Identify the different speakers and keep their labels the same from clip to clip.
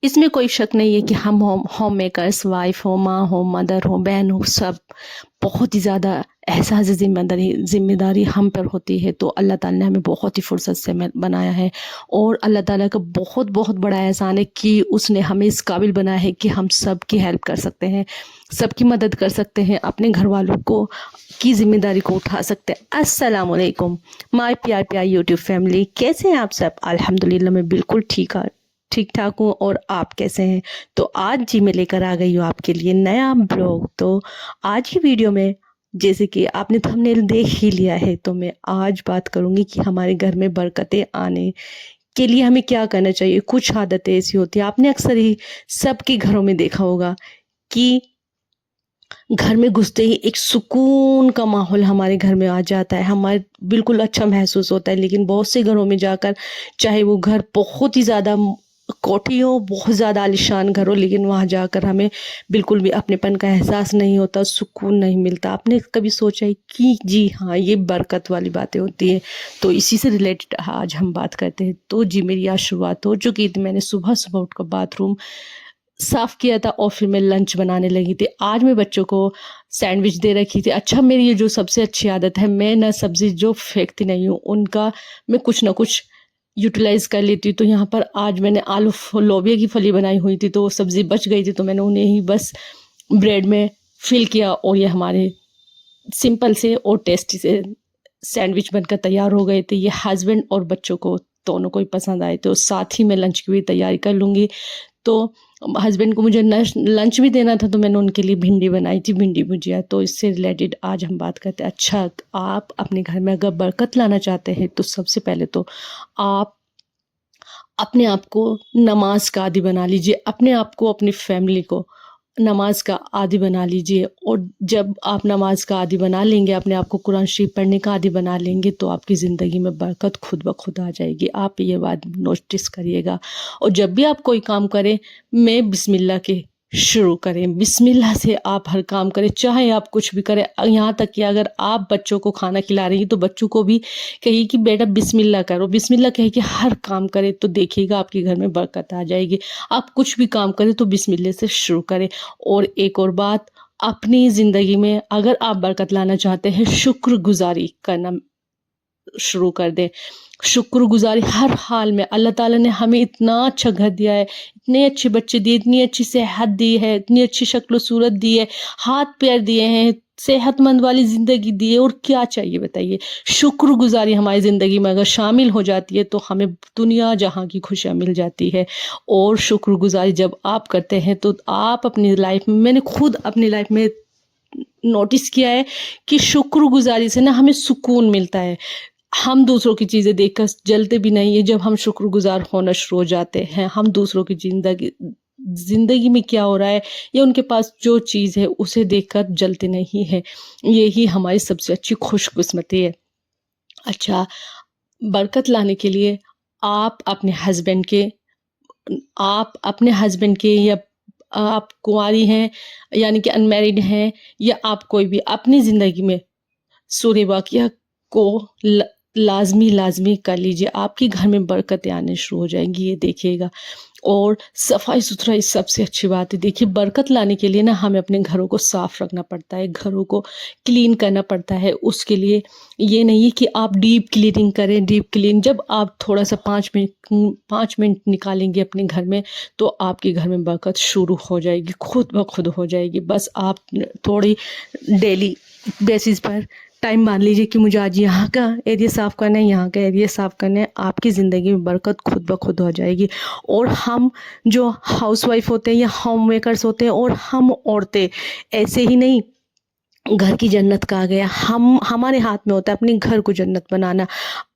Speaker 1: اس میں کوئی شک نہیں ہے کہ ہم ہوم میکرس، وائف ہو، ماں ہو، مدر ہو، بہن ہو، سب بہت ہی زیادہ احساس ذمہ داری ہم پر ہوتی ہے. تو اللہ تعالیٰ نے ہمیں بہت ہی فرصت سے بنایا ہے، اور اللہ تعالیٰ کا بہت بہت بڑا احسان ہے کہ اس نے ہمیں اس قابل بنایا ہے کہ ہم سب کی ہیلپ کر سکتے ہیں، سب کی مدد کر سکتے ہیں، اپنے گھر والوں کو کی ذمہ داری کو اٹھا سکتے ہیں. السلام علیکم مائی پیار پیار یوٹیوب فیملی، کیسے ہیں آپ سب؟ الحمدللہ میں بالکل ٹھیک ٹھاک ہوں، اور آپ کیسے ہیں؟ تو آج جی میں لے کر آ گئی ہوں آپ کے لیے نیا بلاگ. تو آج کی ویڈیو میں جیسے کہ آپ نے تھمبنیل دیکھ ہی لیا ہے، تو میں آج بات کروں گی کہ ہمارے گھر میں برکتیں آنے کے لیے ہمیں کیا کرنا چاہیے. کچھ عادتیں ایسی ہوتی ہیں، آپ نے اکثر ہی سب کے گھروں میں دیکھا ہوگا کہ گھر میں گھستے ہی ایک سکون کا ماحول ہمارے گھر میں آ جاتا ہے، ہمارے بالکل اچھا محسوس ہوتا ہے. لیکن بہت سے گھروں میں جا کر، چاہے وہ گھر بہت ہی زیادہ کوٹھی ہو، بہت زیادہ عالیشان گھر ہو، لیکن وہاں جا کر ہمیں بالکل بھی اپنے پن کا احساس نہیں ہوتا، سکون نہیں ملتا. آپ نے کبھی سوچا ہے کہ جی ہاں، یہ برکت والی باتیں ہوتی ہیں؟ تو اسی سے ریلیٹڈ آج ہم بات کرتے ہیں. تو جی میری آج شروعات ہو چکی تھی. میں نے صبح اٹھ کر باتھ روم صاف کیا تھا، اور پھر میں لنچ بنانے لگی تھی. آج میں بچوں کو سینڈوچ دے رکھی تھی. اچھا، میری یہ جو سب سے اچھی عادت ہے، میں نہ سبزی جو پھینکتی نہیں ہوں، ان کا میں کچھ نہ کچھ یوٹیلائز کر لیتی ہوں. تو یہاں پر آج میں نے آلو لوبیا کی پھلی بنائی ہوئی تھی، تو وہ سبزی بچ گئی تھی، تو میں نے انہیں ہی بس بریڈ میں فل کیا، اور یہ ہمارے سمپل سے اور ٹیسٹی سے سینڈوچ بن کر تیار ہو گئے تھے. یہ ہسبینڈ اور بچوں کو دونوں کو ہی پسند آئے تھے، اور ساتھ ہی میں لنچ کی بھی تیاری کر لوں گی. تو ہسبینڈ کو مجھے لنچ بھی دینا تھا، تو میں نے ان کے لیے بھنڈی بنائی تھی، بھنڈی بھجیا. تو اس سے ریلیٹڈ آج ہم بات کرتے ہیں. اچھا، آپ اپنے گھر میں اگر برکت لانا چاہتے ہیں، تو سب سے پہلے تو آپ اپنے آپ کو نماز کا عادی بنا لیجئے، اپنے آپ کو، اپنی فیملی کو نماز کا عادی بنا لیجئے. اور جب آپ نماز کا عادی بنا لیں گے، اپنے آپ کو قرآن شریف پڑھنے کا عادی بنا لیں گے، تو آپ کی زندگی میں برکت خود بخود آ جائے گی. آپ یہ بات نوٹس کریے گا. اور جب بھی آپ کوئی کام کریں، میں بسم اللہ کے شروع کریں، بسم اللہ سے آپ ہر کام کریں، چاہے آپ کچھ بھی کریں. یہاں تک کہ اگر آپ بچوں کو کھانا کھلا رہی ہیں، تو بچوں کو بھی کہیے کہ بیٹا بسم اللہ کرو، بسم اللہ کہے کہ ہر کام کرے، تو دیکھیے گا آپ کے گھر میں برکت آ جائے گی. آپ کچھ بھی کام کریں تو بسم اللہ سے شروع کریں. اور ایک اور بات، اپنی زندگی میں اگر آپ برکت لانا چاہتے ہیں، شکر گزاری کرنا شروع کر دیں. شکر گزاری ہر حال میں. اللہ تعالیٰ نے ہمیں اتنا اچھا گھر دیا ہے، اتنے اچھے بچے دیے، اتنی اچھی صحت دی ہے، اتنی اچھی شکل و صورت دی ہے، ہاتھ پیر دیے ہیں، صحت مند والی زندگی دی ہے، اور کیا چاہیے بتائیے؟ شکر گزاری ہماری زندگی میں اگر شامل ہو جاتی ہے، تو ہمیں دنیا جہاں کی خوشیاں مل جاتی ہے. اور شکر گزاری جب آپ کرتے ہیں، تو آپ اپنی لائف میں نے خود اپنی لائف میں نوٹس کیا ہے کہ شکر گزاری سے نا ہمیں سکون ملتا ہے. ہم دوسروں کی چیزیں دیکھ کر جلتے بھی نہیں ہیں. جب ہم شکر گزار ہونا شروع ہو جاتے ہیں، ہم دوسروں کی زندگی میں کیا ہو رہا ہے، یا ان کے پاس جو چیز ہے اسے دیکھ کر جلتے نہیں ہیں. یہی ہماری سب سے اچھی خوش قسمتی ہے. اچھا، برکت لانے کے لیے آپ اپنے ہسبینڈ کے یا آپ کنواری ہیں، یعنی کہ انمیرڈ ہیں، یا آپ کوئی بھی اپنی زندگی میں سورہ واقعہ کو لازمی کر لیجئے. آپ کے گھر میں برکتیں آنے شروع ہو جائیں گی، یہ دیکھیے گا. اور صفائی ستھرائی سب سے اچھی بات ہے. دیکھیے، برکت لانے کے لیے نا ہمیں اپنے گھروں کو صاف رکھنا پڑتا ہے، گھروں کو کلین کرنا پڑتا ہے. اس کے لیے یہ نہیں کہ آپ ڈیپ کلیننگ کریں. ڈیپ کلین جب آپ تھوڑا سا 5 منٹ نکالیں گے اپنے گھر میں، تو آپ کے گھر میں برکت شروع ہو جائے گی، خود بخود ہو جائے گی. بس آپ تھوڑی ڈیلی بیسس پر ٹائم مان لیجئے کہ مجھے آج یہاں کا ایریا صاف کرنا ہے، یہاں کا ایریا صاف کرنا ہے. آپ کی زندگی میں برکت خود بخود ہو جائے گی. اور ہم جو ہاؤس وائف ہوتے ہیں یا ہوم میکرز ہوتے ہیں، اور ہم عورتیں ایسے ہی نہیں، گھر کی جنت کہا گیا، ہمارے ہاتھ میں ہوتا ہے اپنے گھر کو جنت بنانا.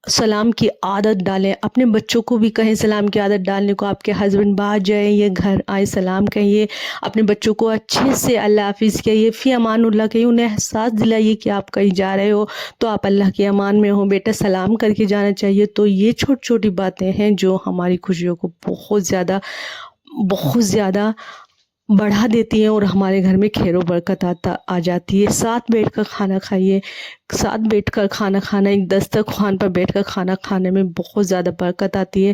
Speaker 1: سلام کی عادت ڈالیں، اپنے بچوں کو بھی کہیں سلام کی عادت ڈالنے کو. آپ کے ہسبینڈ باہر جائیں یا گھر آئے، سلام کہیے. اپنے بچوں کو اچھے سے اللہ حافظ کہیے، فی امان اللہ کہیے. انہیں احساس دلائیے کہ آپ کہیں جا رہے ہو تو آپ اللہ کے امان میں ہو، بیٹا سلام کر کے جانا چاہیے. تو یہ چھوٹی چھوٹی باتیں ہیں جو ہماری خوشیوں کو بہت زیادہ بڑھا دیتی ہیں، اور ہمارے گھر میں خیر و برکت آ جاتی ہے. ساتھ بیٹھ کر کھانا کھائیے. ساتھ بیٹھ کر کھانا کھانا، ایک دسترخوان پر بیٹھ کر کھانا کھانے میں بہت زیادہ برکت آتی ہے.